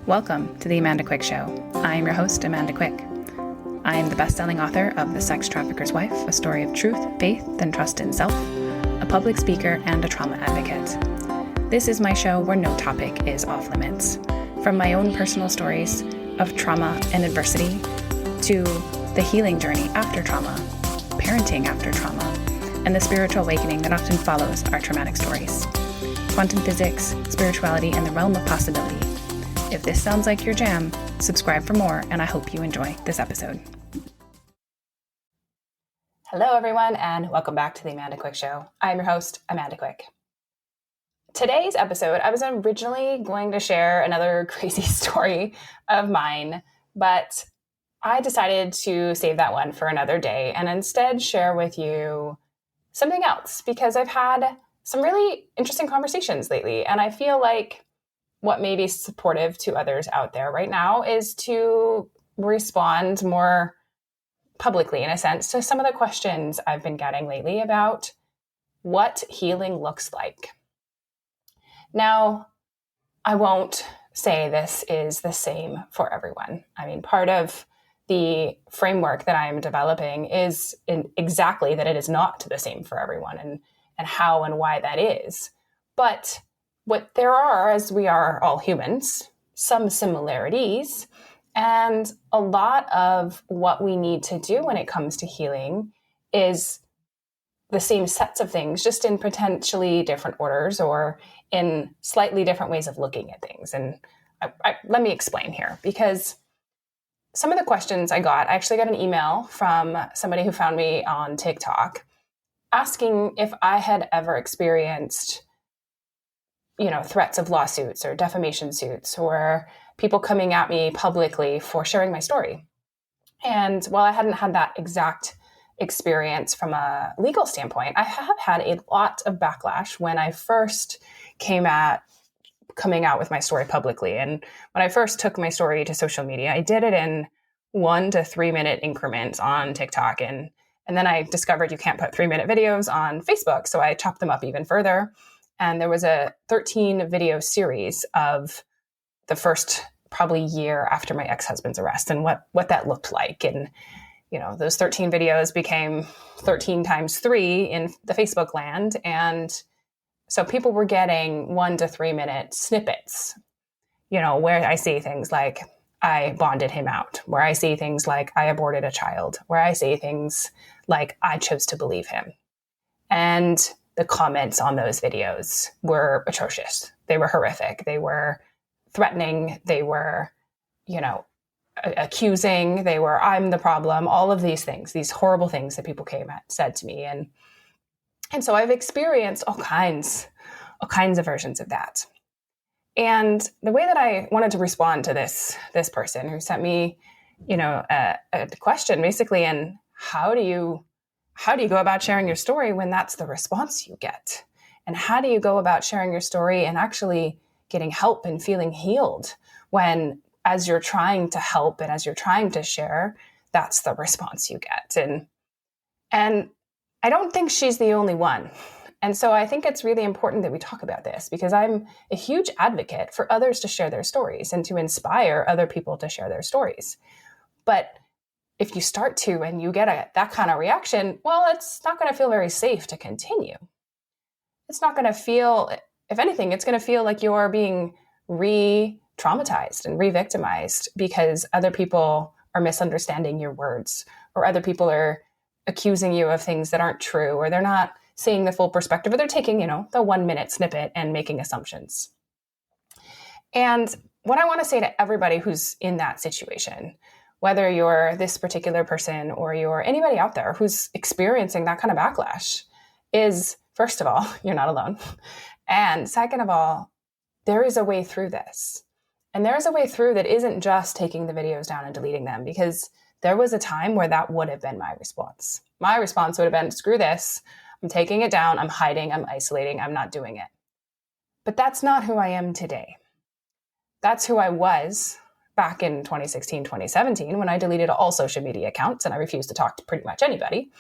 Welcome to the Amanda Quick Show. I am your host, Amanda Quick. I am the best-selling author of The Sex Trafficker's Wife, a story of truth, faith, and trust in self, a public speaker, and a trauma advocate. This is my show where no topic is off limits. From my own personal stories of trauma and adversity to the healing journey after trauma, parenting after trauma, and the spiritual awakening that often follows our traumatic stories. Quantum physics, spirituality, and the realm of possibility. If this sounds like your jam, subscribe for more, and I hope you enjoy this episode. Hello, everyone, and welcome back to the Amanda Quick Show. I'm your host, Amanda Quick. Today's episode, I was originally going to share another crazy story of mine, but I decided to save that one for another day and instead share with you something else because I've had some really interesting conversations lately, and I feel like what may be supportive to others out there right now is to respond more publicly, in a sense, to some of the questions I've been getting lately about what healing looks like. Now, I won't say this is the same for everyone. I mean, part of the framework that I am developing is exactly that it is not the same for everyone and how and why that is. But what there are, as we are all humans, some similarities, and a lot of what we need to do when it comes to healing is the same sets of things, just in potentially different orders or in slightly different ways of looking at things. And let me explain here, because some of the questions I actually got an email from somebody who found me on TikTok asking if I had ever experienced threats of lawsuits or defamation suits or people coming at me publicly for sharing my story. And while I hadn't had that exact experience from a legal standpoint, I have had a lot of backlash when I first coming out with my story publicly. And when I first took my story to social media, I did it in 1 to 3 minute increments on TikTok. And then I discovered you can't put 3-minute videos on Facebook. So I chopped them up even further. And there was a 13 video series of the first probably year after my ex-husband's arrest and what that looked like. And, those 13 videos became 13 times 3 in the Facebook land. And so people were getting 1 to 3 minute snippets, where I say things like, I bonded him out, where I say things like, I aborted a child, where I say things like, I chose to believe him. And the comments on those videos were atrocious. They were horrific. They were threatening. They were, accusing. They were, I'm the problem. All of these things, these horrible things that people said to me. And so I've experienced all kinds of versions of that. And the way that I wanted to respond to this person who sent me, a question basically, and how do you go about sharing your story when that's the response you get? And how do you go about sharing your story and actually getting help and feeling healed when, as you're trying to help and as you're trying to share, that's the response you get? And I don't think she's the only one. And so I think it's really important that we talk about this because I'm a huge advocate for others to share their stories and to inspire other people to share their stories. But if you start to and you get that kind of reaction, well, it's not going to feel very safe to continue. It's not going to feel, if anything, it's going to feel like you're being re-traumatized and re-victimized because other people are misunderstanding your words or other people are accusing you of things that aren't true or they're not seeing the full perspective or they're taking, the 1 minute snippet and making assumptions. And what I want to say to everybody who's in that situation, whether you're this particular person or you're anybody out there who's experiencing that kind of backlash, is, first of all, you're not alone. And second of all, there is a way through this. And there is a way through that isn't just taking the videos down and deleting them, because there was a time where that would have been my response. My response would have been, screw this. I'm taking it down. I'm hiding. I'm isolating. I'm not doing it. But that's not who I am today. That's who I was back in 2016, 2017, when I deleted all social media accounts and I refused to talk to pretty much anybody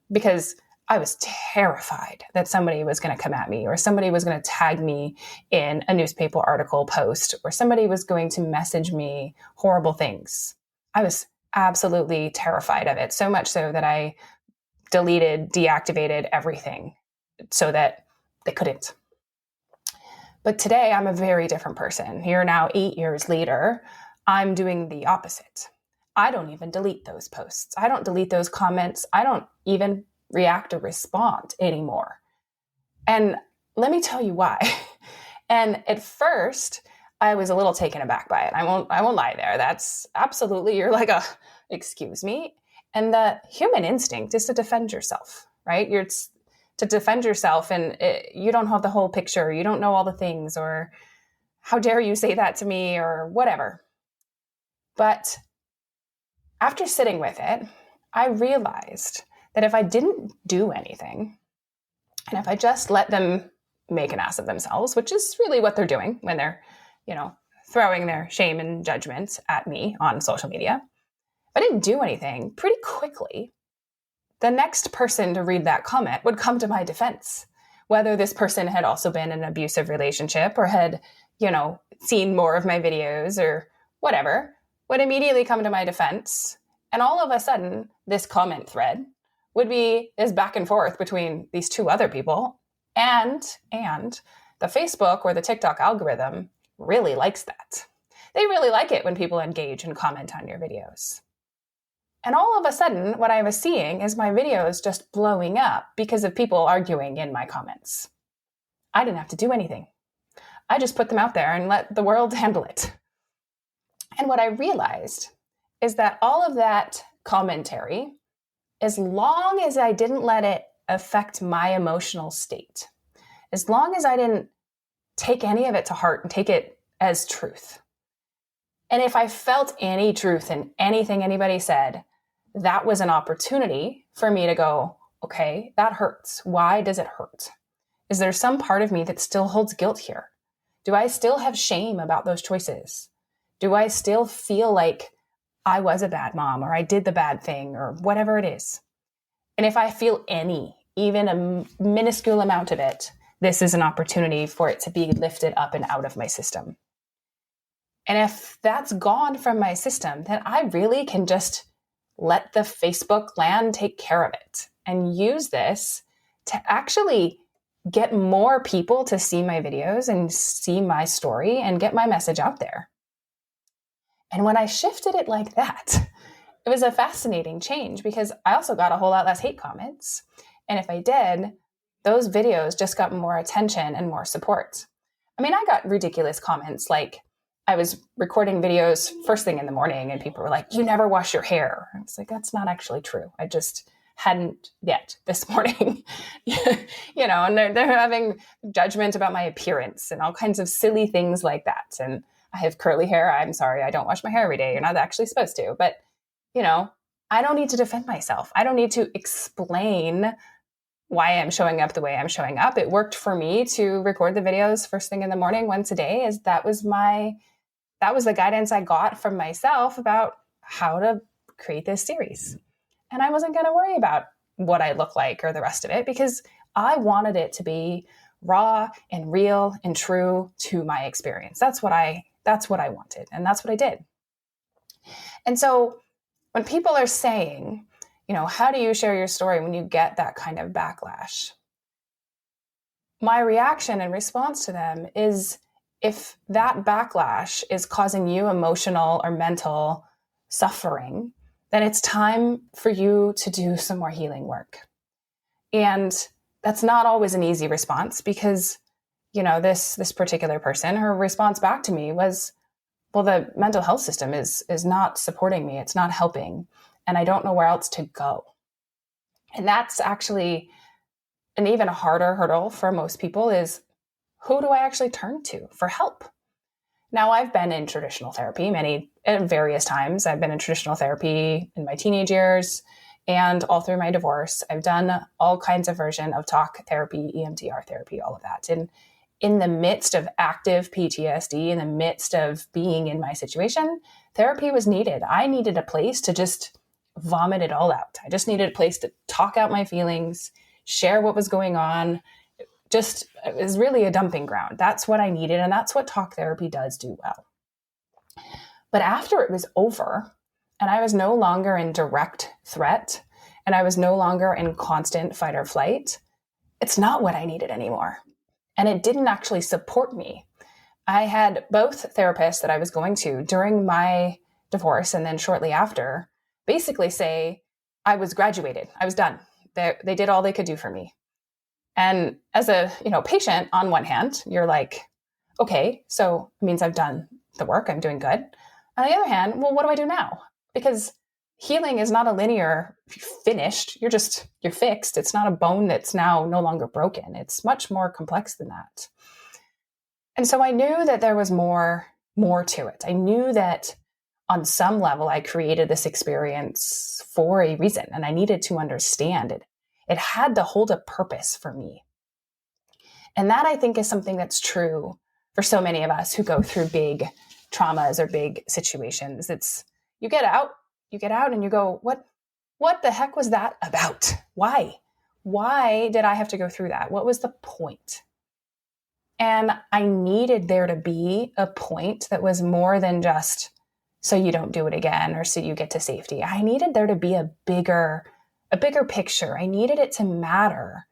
because I was terrified that somebody was going to come at me, or somebody was going to tag me in a newspaper article post, or somebody was going to message me horrible things. I was absolutely terrified of it, so much so that I deactivated everything so that they couldn't. But today I'm a very different person. Here now, 8 years later, I'm doing the opposite. I don't even delete those posts. I don't delete those comments. I don't even react or respond anymore. And let me tell you why. And at first, I was a little taken aback by it. I won't lie there. That's absolutely, you're like, excuse me. And the human instinct is to defend yourself, right? You're to defend yourself, and you don't have the whole picture. You don't know all the things, or how dare you say that to me, or whatever. But after sitting with it, I realized that if I didn't do anything, and if I just let them make an ass of themselves, which is really what they're doing when they're, throwing their shame and judgment at me on social media, if I didn't do anything, pretty quickly, the next person to read that comment would come to my defense, whether this person had also been in an abusive relationship or had, seen more of my videos or whatever, would immediately come to my defense. And all of a sudden, this comment thread would be this back and forth between these two other people. And the Facebook or the TikTok algorithm really likes that. They really like it when people engage and comment on your videos. And all of a sudden, what I was seeing is my videos just blowing up because of people arguing in my comments. I didn't have to do anything. I just put them out there and let the world handle it. And what I realized is that all of that commentary, as long as I didn't let it affect my emotional state, as long as I didn't take any of it to heart and take it as truth, and if I felt any truth in anything anybody said, that was an opportunity for me to go, okay, that hurts. Why does it hurt? Is there some part of me that still holds guilt here? Do I still have shame about those choices? Do I still feel like I was a bad mom, or I did the bad thing, or whatever it is? And if I feel even a minuscule amount of it, this is an opportunity for it to be lifted up and out of my system. And if that's gone from my system, then I really can just let the Facebook land take care of it and use this to actually get more people to see my videos and see my story and get my message out there. And when I shifted it like that, it was a fascinating change, because I also got a whole lot less hate comments. And if I did, those videos just got more attention and more support. I mean, I got ridiculous comments like, I was recording videos first thing in the morning and people were like, you never wash your hair. I was like, that's not actually true. I just hadn't yet this morning, and they're having judgment about my appearance and all kinds of silly things like that. And I have curly hair. I'm sorry, I don't wash my hair every day. You're not actually supposed to. But, I don't need to defend myself. I don't need to explain why I'm showing up the way I'm showing up. It worked for me to record the videos first thing in the morning once a day, as that was the guidance I got from myself about how to create this series. And I wasn't going to worry about what I look like or the rest of it, because I wanted it to be raw and real and true to my experience. That's what I wanted. And that's what I did. And so when people are saying, how do you share your story when you get that kind of backlash? My reaction and response to them is, if that backlash is causing you emotional or mental suffering, then it's time for you to do some more healing work. And that's not always an easy response, because, this particular person, her response back to me was, well, the mental health system is not supporting me. It's not helping. And I don't know where else to go. And that's actually an even harder hurdle for most people, is, who do I actually turn to for help? Now, I've been in traditional therapy at various times. I've been in traditional therapy in my teenage years and all through my divorce. I've done all kinds of version of talk therapy, EMDR therapy, all of that. And in the midst of active PTSD, in the midst of being in my situation, therapy was needed. I needed a place to just vomit it all out. I just needed a place to talk out my feelings, share what was going on. Just, it was really a dumping ground. That's what I needed. And that's what talk therapy does do well. But after it was over and I was no longer in direct threat and I was no longer in constant fight or flight, it's not what I needed anymore. And it didn't actually support me. I had both therapists that I was going to during my divorce and then shortly after basically say, I was graduated. I was done. They did all they could do for me. And as a patient, on one hand, you're like, okay, so it means I've done the work. I'm doing good. On the other hand, well, what do I do now? Because healing is not a linear finished. You're fixed. It's not a bone that's now no longer broken. It's much more complex than that. And so I knew that there was more to it. I knew that on some level, I created this experience for a reason, and I needed to understand it. It had to hold a purpose for me. And that, I think, is something that's true for so many of us who go through big traumas or big situations. It's you get out and you go, what the heck was that about? Why did I have to go through that? What was the point? And I needed there to be a point that was more than just so you don't do it again or so you get to safety. I needed there to be a bigger picture. I needed it to matter.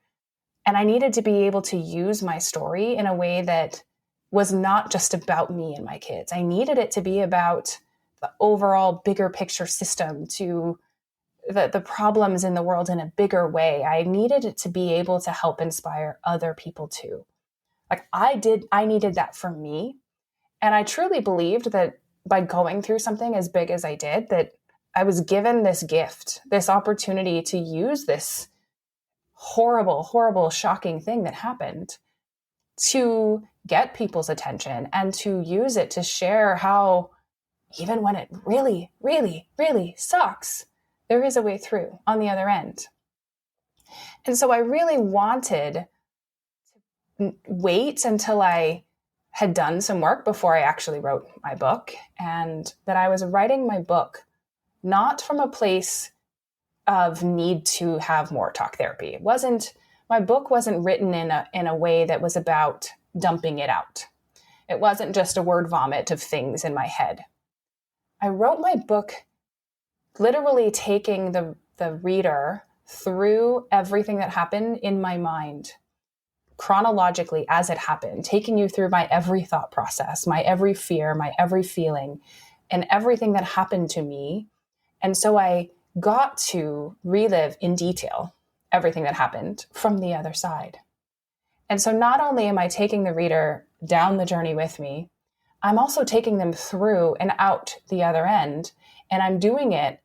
And I needed to be able to use my story in a way that was not just about me and my kids. I needed it to be about the overall bigger picture system, to the problems in the world in a bigger way. I needed it to be able to help inspire other people too. Like I needed that for me. And I truly believed that by going through something as big as I did, that I was given this gift, this opportunity to use this horrible, horrible, shocking thing that happened to get people's attention and to use it to share how even when it really, really, really sucks, there is a way through on the other end. And so I really wanted to wait until I had done some work before I actually wrote my book, and that I was writing my book not from a place of need to have more talk therapy. My book wasn't written in a way that was about dumping it out. It wasn't just a word vomit of things in my head. I wrote my book literally taking the reader through everything that happened in my mind, chronologically as it happened, taking you through my every thought process, my every fear, my every feeling, and everything that happened to me. And so I got to relive in detail everything that happened from the other side. And so not only am I taking the reader down the journey with me, I'm also taking them through and out the other end. And I'm doing it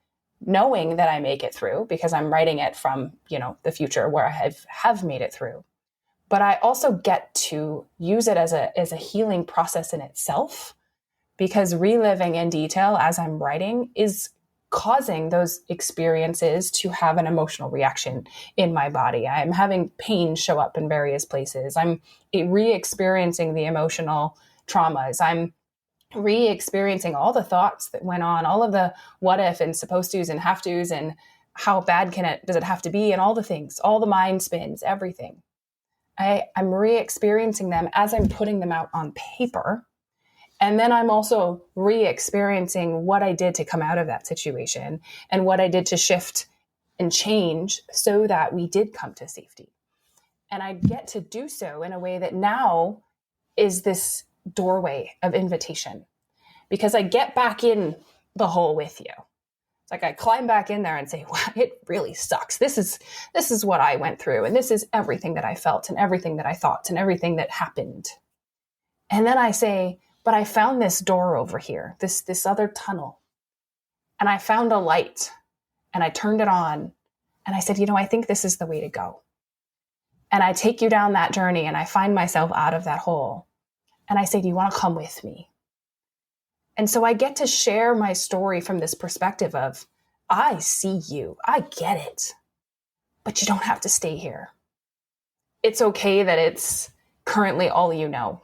knowing that I make it through because I'm writing it from, the future where I have made it through. But I also get to use it as a healing process in itself, because reliving in detail as I'm writing is causing those experiences to have an emotional reaction in my body. I'm having pain show up in various places. I'm re-experiencing the emotional traumas. I'm re-experiencing all the thoughts that went on, all of the what if and supposed tos and have tos and how bad does it have to be, and all the things, all the mind spins, everything. I'm re-experiencing them as I'm putting them out on paper. And then I'm also re-experiencing what I did to come out of that situation and what I did to shift and change so that we did come to safety. And I get to do so in a way that now is this doorway of invitation, because I get back in the hole with you. It's like I climb back in there and say, wow, it really sucks. This is what I went through. And this is everything that I felt and everything that I thought and everything that happened. And then I say, but I found this door over here, this other tunnel. And I found a light and I turned it on. And I said, I think this is the way to go. And I take you down that journey and I find myself out of that hole. And I say, do you want to come with me? And so I get to share my story from this perspective of, I see you, I get it, but you don't have to stay here. It's okay that it's currently all you know,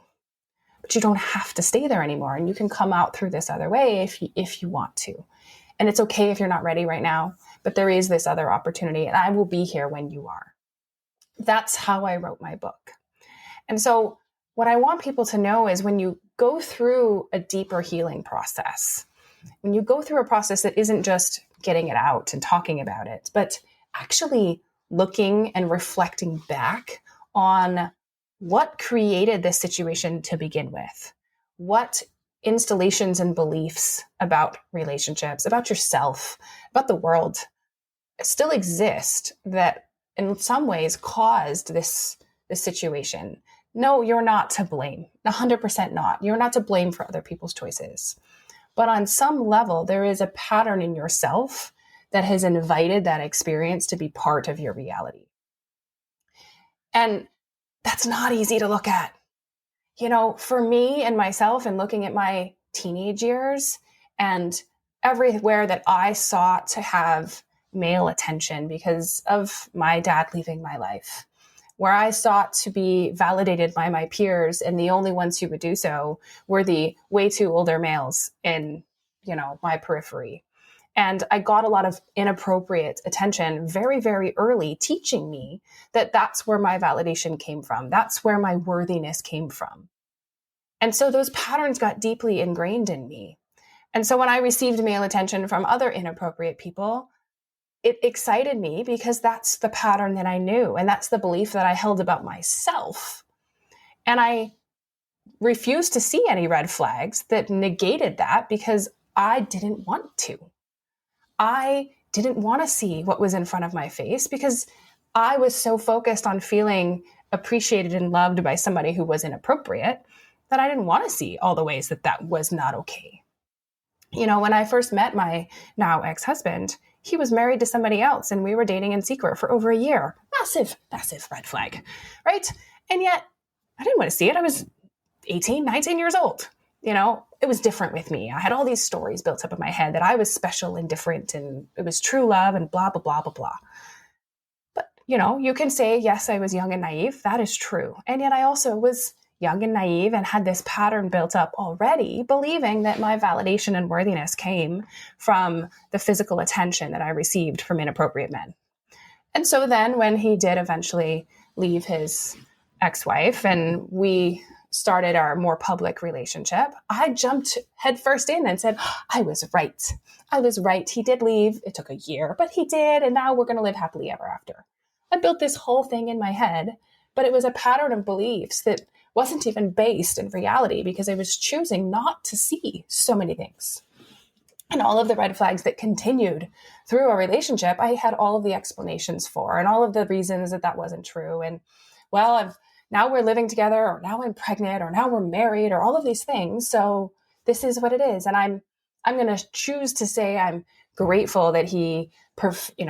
but you don't have to stay there anymore. And you can come out through this other way if you want to. And it's okay if you're not ready right now, but there is this other opportunity and I will be here when you are. That's how I wrote my book. And so what I want people to know is when you go through a deeper healing process, when you go through a process that isn't just getting it out and talking about it, but actually looking and reflecting back on what created this situation to begin with, what installations and beliefs about relationships, about yourself, about the world still exist that in some ways caused this situation. No, you're not to blame. 100% not. You're not to blame for other people's choices. But on some level, there is a pattern in yourself that has invited that experience to be part of your reality. And that's not easy to look at. For me and myself, and looking at my teenage years and everywhere that I sought to have male attention because of my dad leaving my life, where I sought to be validated by my peers, and the only ones who would do so were the way too older males in, my periphery. And I got a lot of inappropriate attention very, very early, teaching me that that's where my validation came from. That's where my worthiness came from. And so those patterns got deeply ingrained in me. And so when I received male attention from other inappropriate people, it excited me because that's the pattern that I knew. And that's the belief that I held about myself. And I refused to see any red flags that negated that because I didn't want to. I didn't want to see what was in front of my face because I was so focused on feeling appreciated and loved by somebody who was inappropriate that I didn't want to see all the ways that was not okay. When I first met my now ex-husband, he was married to somebody else and we were dating in secret for over a year. Massive, massive red flag, right? And yet I didn't want to see it. I was 18, 19 years old. It was different with me. I had all these stories built up in my head that I was special and different and it was true love and blah, blah, blah, blah, blah. But, you can say, yes, I was young and naive. That is true. And yet I also was young and naive and had this pattern built up already, believing that my validation and worthiness came from the physical attention that I received from inappropriate men. And so then when he did eventually leave his ex-wife and we started our more public relationship, I jumped headfirst in and said, I was right. I was right. He did leave. It took a year, but he did. And now we're going to live happily ever after. I built this whole thing in my head, but it was a pattern of beliefs that wasn't even based in reality because I was choosing not to see so many things. And all of the red flags that continued through a relationship, I had all of the explanations for and all of the reasons that wasn't true. And now we're living together, or now I'm pregnant, or now we're married, or all of these things. So this is what it is. And I'm going to choose to say I'm grateful that he,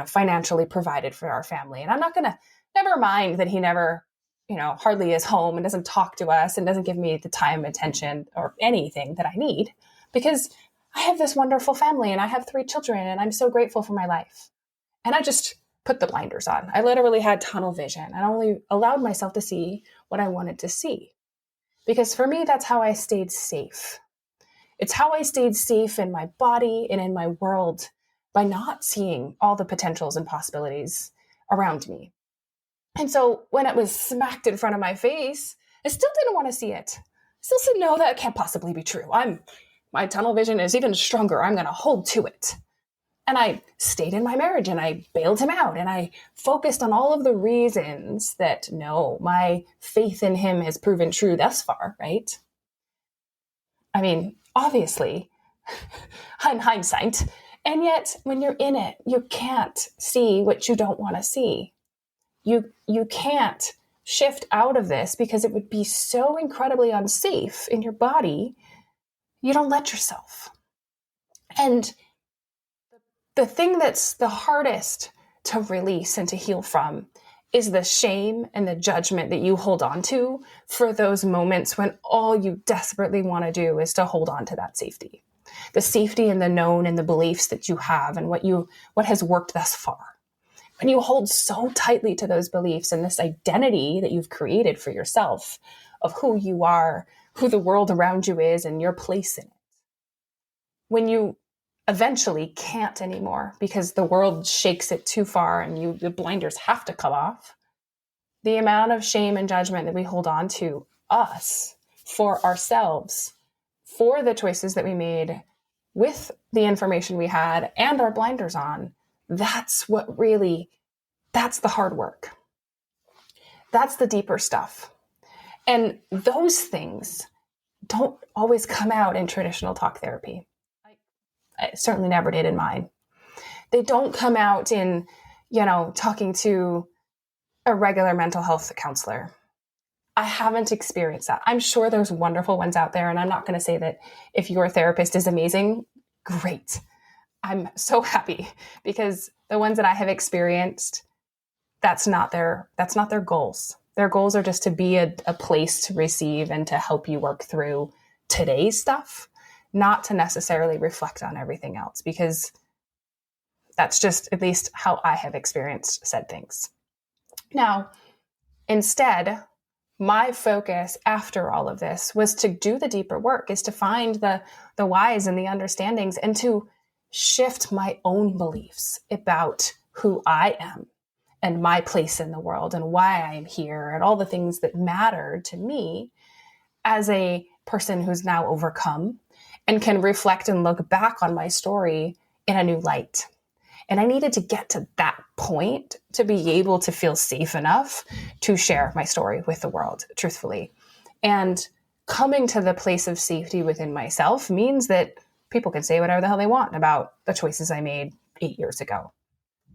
financially provided for our family. And I'm not going to, never mind that he never, hardly is home and doesn't talk to us and doesn't give me the time, attention, or anything that I need, because I have this wonderful family and I have 3 children and I'm so grateful for my life. And I just put the blinders on. I literally had tunnel vision and only allowed myself to see what I wanted to see. Because for me, that's how I stayed safe. It's how I stayed safe in my body and in my world by not seeing all the potentials and possibilities around me. And so when it was smacked in front of my face, I still didn't want to see it. I still said, no, that can't possibly be true. My tunnel vision is even stronger. I'm going to hold to it. And I stayed in my marriage and I bailed him out and I focused on all of the reasons that, no, my faith in him has proven true thus far, right? I mean, obviously, in hindsight. And yet, when you're in it, you can't see what you don't want to see. You can't shift out of this because it would be so incredibly unsafe in your body. You don't let yourself. And the thing that's the hardest to release and to heal from is the shame and the judgment that you hold on to for those moments when all you desperately want to do is to hold on to that safety. The safety and the known and the beliefs that you have and what has worked thus far. When you hold so tightly to those beliefs and this identity that you've created for yourself of who you are, who the world around you is, and your place in it. When you eventually can't anymore because the world shakes it too far and the blinders have to come off, the amount of shame and judgment that we hold on to us for ourselves, for the choices that we made with the information we had and our blinders on, that's the hard work. That's the deeper stuff. And those things don't always come out in traditional talk therapy. I certainly never did in mine. They don't come out in, talking to a regular mental health counselor. I haven't experienced that. I'm sure there's wonderful ones out there, and I'm not going to say that if your therapist is amazing, great. I'm so happy, because the ones that I have experienced, that's not their goals. Their goals are just to be a place to receive and to help you work through today's stuff, not to necessarily reflect on everything else, because that's just at least how I have experienced said things. Now, instead, my focus after all of this was to do the deeper work, is to find the whys and the understandings, and to shift my own beliefs about who I am and my place in the world and why I'm here and all the things that mattered to me as a person who's now overcome and can reflect and look back on my story in a new light. And I needed to get to that point to be able to feel safe enough to share my story with the world, truthfully. And coming to the place of safety within myself means that people can say whatever the hell they want about the choices I made 8 years ago.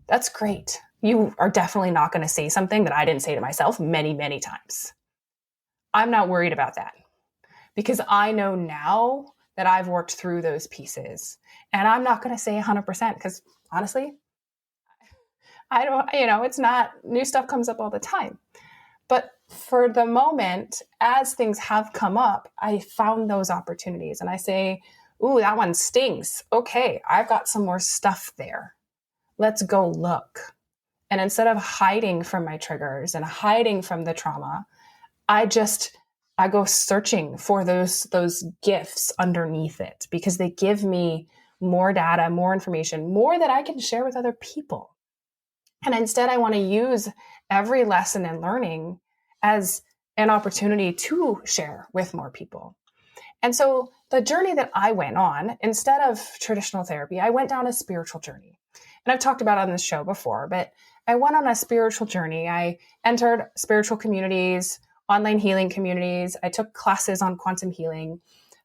That's great. You are definitely not going to say something that I didn't say to myself many, many times. I'm not worried about that, because I know now that I've worked through those pieces. And I'm not going to say 100%, because honestly, I don't, it's not, new stuff comes up all the time. But for the moment, as things have come up, I found those opportunities and I say, ooh, that one stings. Okay, I've got some more stuff there. Let's go look. And instead of hiding from my triggers and hiding from the trauma, I go searching for those gifts underneath it, because they give me more data, more information, more that I can share with other people. And instead, I want to use every lesson and learning as an opportunity to share with more people. And so the journey that I went on, instead of traditional therapy, I went down a spiritual journey. And I've talked about it on this show before, but I went on a spiritual journey. I entered spiritual communities, online healing communities. I took classes on quantum healing,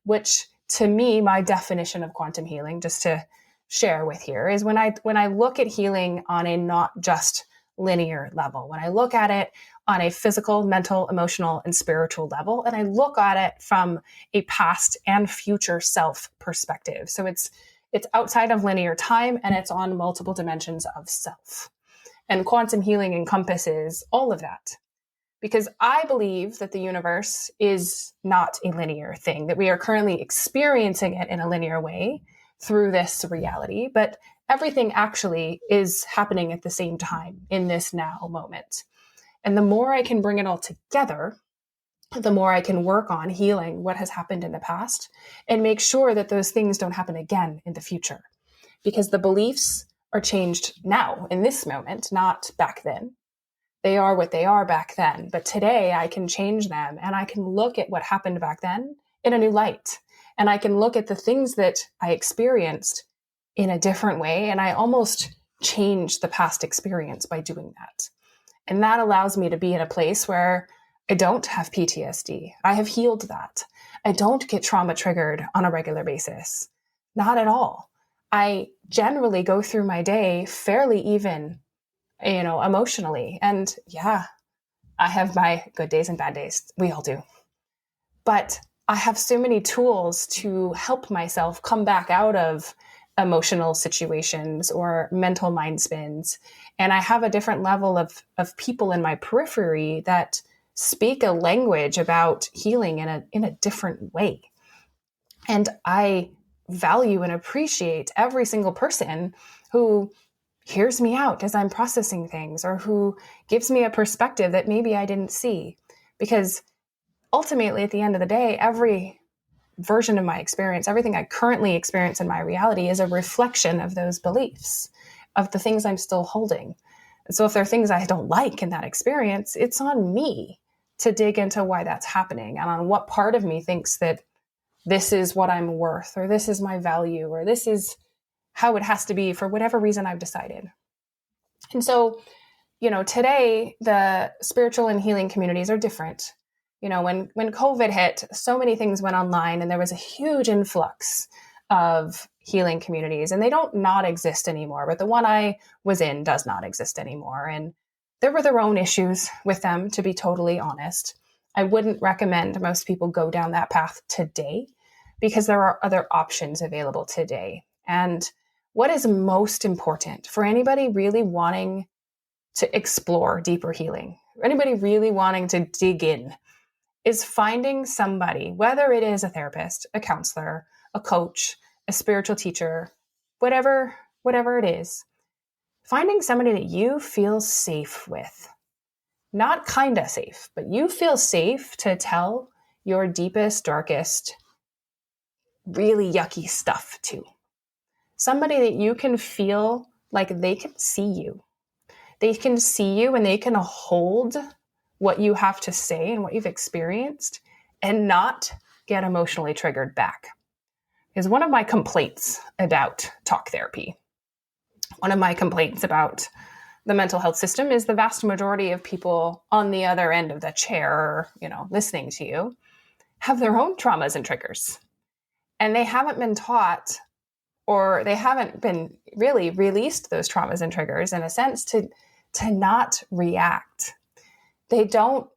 which to me, my definition of quantum healing, just to share with here, is when I look at healing on a not just linear level, when I look at it on a physical, mental, emotional, and spiritual level, and I look at it from a past and future self perspective. So it's outside of linear time, and it's on multiple dimensions of self. And quantum healing encompasses all of that, because I believe that the universe is not a linear thing, that we are currently experiencing it in a linear way through this reality, but everything actually is happening at the same time in this now moment. And the more I can bring it all together, the more I can work on healing what has happened in the past and make sure that those things don't happen again in the future. Because the beliefs are changed now in this moment, not back then. They are what they are back then. But today I can change them, and I can look at what happened back then in a new light. And I can look at the things that I experienced in a different way. And I almost change the past experience by doing that. And that allows me to be in a place where I don't have PTSD. I have healed that. I don't get trauma triggered on a regular basis. Not at all. I generally go through my day fairly even, emotionally. And yeah, I have my good days and bad days. We all do. But I have so many tools to help myself come back out of emotional situations or mental mind spins. And I have a different level of people in my periphery that speak a language about healing in a different way. And I value and appreciate every single person who hears me out as I'm processing things, or who gives me a perspective that maybe I didn't see. Because ultimately, at the end of the day, every version of my experience, everything I currently experience in my reality, is a reflection of those beliefs, of the things I'm still holding. So if there are things I don't like in that experience, it's on me to dig into why that's happening and on what part of me thinks that this is what I'm worth, or this is my value, or this is how it has to be for whatever reason I've decided. And so, today the spiritual and healing communities are different. When COVID hit, so many things went online and there was a huge influx of healing communities, and they don't not exist anymore, but the one I was in does not exist anymore. And there were their own issues with them, to be totally honest. I wouldn't recommend most people go down that path today because there are other options available today. And what is most important for anybody really wanting to explore deeper healing, anybody really wanting to dig in, is finding somebody, whether it is a therapist, a counselor, a coach, a spiritual teacher, whatever it is, finding somebody that you feel safe with. Not kinda safe, but you feel safe to tell your deepest, darkest, really yucky stuff to. Somebody that you can feel like they can see you. They can see you and they can hold what you have to say and what you've experienced and not get emotionally triggered back. Is one of my complaints about talk therapy. One of my complaints about the mental health system is the vast majority of people on the other end of the chair, listening to you, have their own traumas and triggers. And they haven't been taught, or they haven't been really released those traumas and triggers in a sense to not react. They can't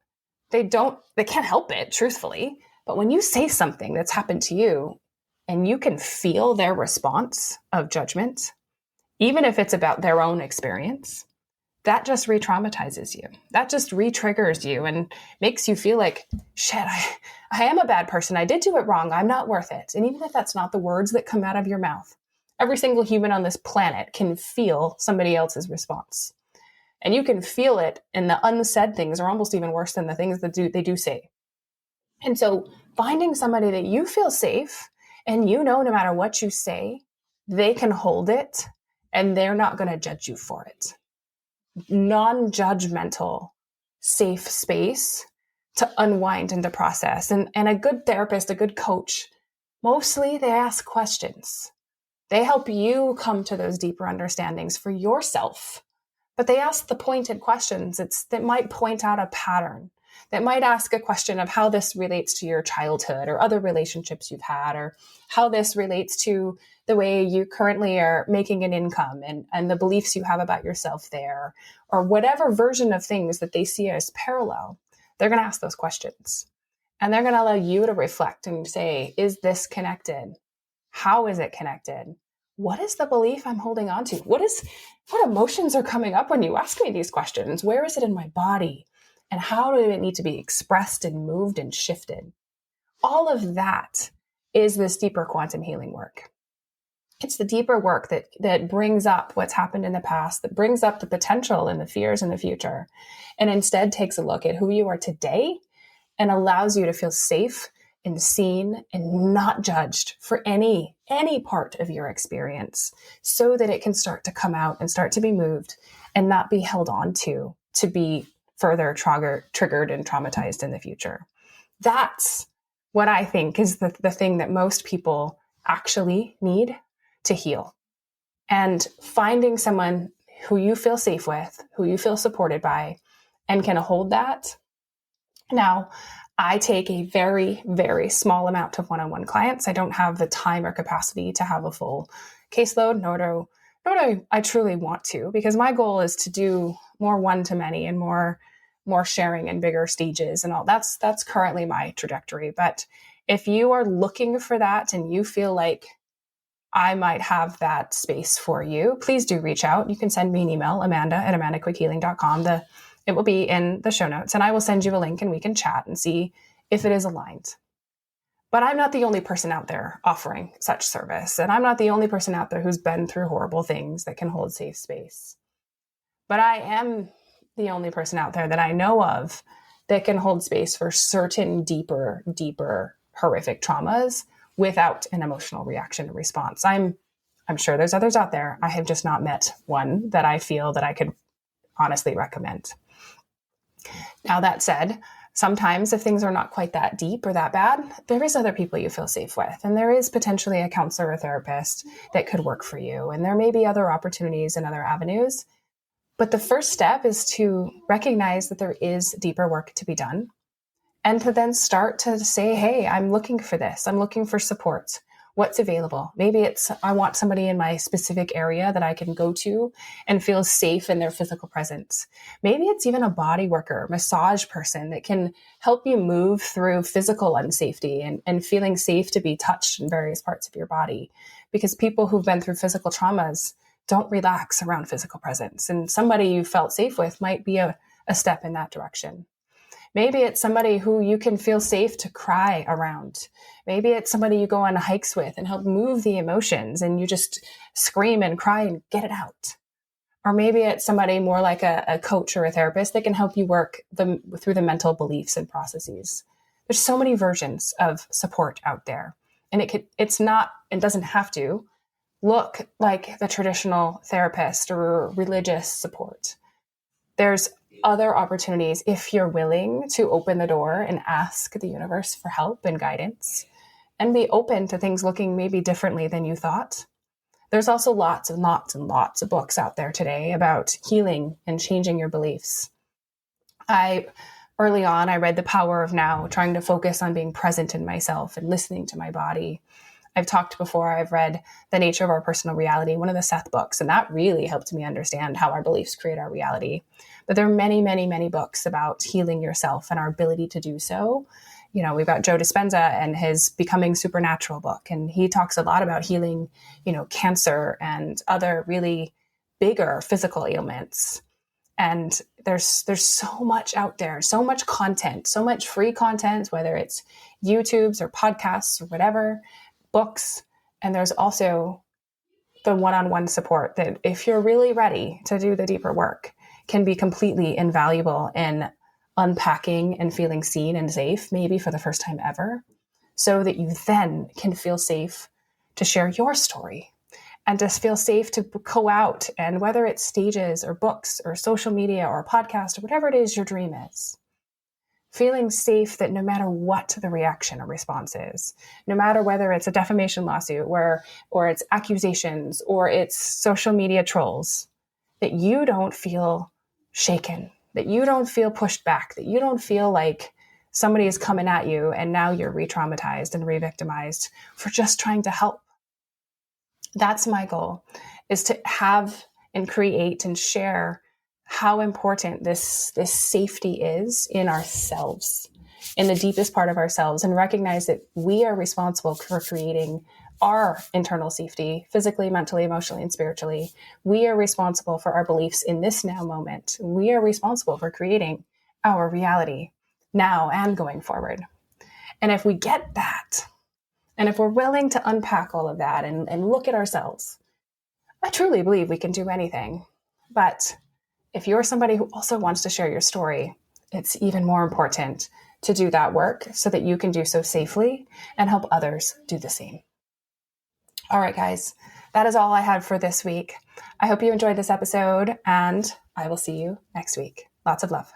help it, truthfully. But when you say something that's happened to you and you can feel their response of judgment, even if it's about their own experience, that just re-traumatizes you. That just re-triggers you and makes you feel like, shit, I am a bad person. I did do it wrong. I'm not worth it. And even if that's not the words that come out of your mouth, every single human on this planet can feel somebody else's response. And you can feel it, and the unsaid things are almost even worse than the things that they do say. And so finding somebody that you feel safe and no matter what you say, they can hold it and they're not going to judge you for it. Non-judgmental, safe space to unwind and to process. And a good therapist, a good coach, mostly they ask questions. They help you come to those deeper understandings for yourself. But they ask the pointed questions that might point out a pattern, that might ask a question of how this relates to your childhood or other relationships you've had, or how this relates to the way you currently are making an income and the beliefs you have about yourself there, or whatever version of things that they see as parallel. They're going to ask those questions. And they're going to allow you to reflect and say, is this connected? How is it connected? What is the belief I'm holding on to? What emotions are coming up when you ask me these questions? Where is it in my body? And how do it need to be expressed and moved and shifted? All of that is this deeper quantum healing work. It's the deeper work that brings up what's happened in the past, that brings up the potential and the fears in the future, and instead takes a look at who you are today and allows you to feel safe and seen and not judged for any part of your experience, so that it can start to come out and start to be moved and not be held on to be further triggered and traumatized in the future. That's what I think is the thing that most people actually need to heal. And finding someone who you feel safe with, who you feel supported by, and can hold that. Now, I take a very, very small amount of one-on-one clients. I don't have the time or capacity to have a full caseload, nor do I truly want to, because my goal is to do more one-to-many and more sharing and bigger stages and all. That's currently my trajectory. But if you are looking for that and you feel like I might have that space for you, please do reach out. You can send me an email, amanda@amandaquickhealing.com. It will be in the show notes, and I will send you a link and we can chat and see if it is aligned. But I'm not the only person out there offering such service. And I'm not the only person out there who's been through horrible things that can hold safe space. But I am the only person out there that I know of that can hold space for certain deeper, horrific traumas without an emotional reaction or response. I'm sure there's others out there. I have just not met one that I feel that I could honestly recommend. Now, that said, sometimes if things are not quite that deep or that bad, there is other people you feel safe with. And there is potentially a counselor or therapist that could work for you. And there may be other opportunities and other avenues. But the first step is to recognize that there is deeper work to be done, and to then start to say, hey, I'm looking for this. I'm looking for support. What's available? Maybe it's, I want somebody in my specific area that I can go to and feel safe in their physical presence. Maybe it's even a body worker, massage person that can help you move through physical unsafety and feeling safe to be touched in various parts of your body. Because people who've been through physical traumas don't relax around physical presence. And somebody you felt safe with might be a step in that direction. Maybe it's somebody who you can feel safe to cry around. Maybe it's somebody you go on hikes with and help move the emotions and you just scream and cry and get it out. Or maybe it's somebody more like a coach or a therapist that can help you work through the mental beliefs and processes. There's so many versions of support out there. And it doesn't have to look like the traditional therapist or religious support. There's other opportunities if you're willing to open the door and ask the universe for help and guidance and be open to things looking maybe differently than you thought. There's also lots and lots and lots of books out there today about healing and changing your beliefs. Early on, I read The Power of Now, trying to focus on being present in myself and listening to my body. I've talked before, I've read The Nature of Our Personal Reality, one of the Seth books, and that really helped me understand how our beliefs create our reality. But there are many, many, many books about healing yourself and our ability to do so. We've got Joe Dispenza and his Becoming Supernatural book, and he talks a lot about healing, cancer and other really bigger physical ailments. And there's so much out there, so much content, so much free content, whether it's YouTubes or podcasts or whatever, books. And there's also the one-on-one support that if you're really ready to do the deeper work can be completely invaluable in unpacking and feeling seen and safe, maybe for the first time ever, so that you then can feel safe to share your story and to feel safe to go out, and whether it's stages or books or social media or a podcast or whatever it is your dream is, feeling safe that no matter what the reaction or response is, no matter whether it's a defamation lawsuit or it's accusations or it's social media trolls, that you don't feel shaken, that you don't feel pushed back, that you don't feel like somebody is coming at you and now you're re-traumatized and re-victimized for just trying to help. That's my goal, is to have and create and share how important this safety is in ourselves, in the deepest part of ourselves, and recognize that we are responsible for creating our internal safety, physically, mentally, emotionally, and spiritually. We are responsible for our beliefs in this now moment. We are responsible for creating our reality now and going forward. And if we get that, and if we're willing to unpack all of that and look at ourselves, I truly believe we can do anything. But if you're somebody who also wants to share your story, it's even more important to do that work so that you can do so safely and help others do the same. All right, guys, that is all I had for this week. I hope you enjoyed this episode, and I will see you next week. Lots of love.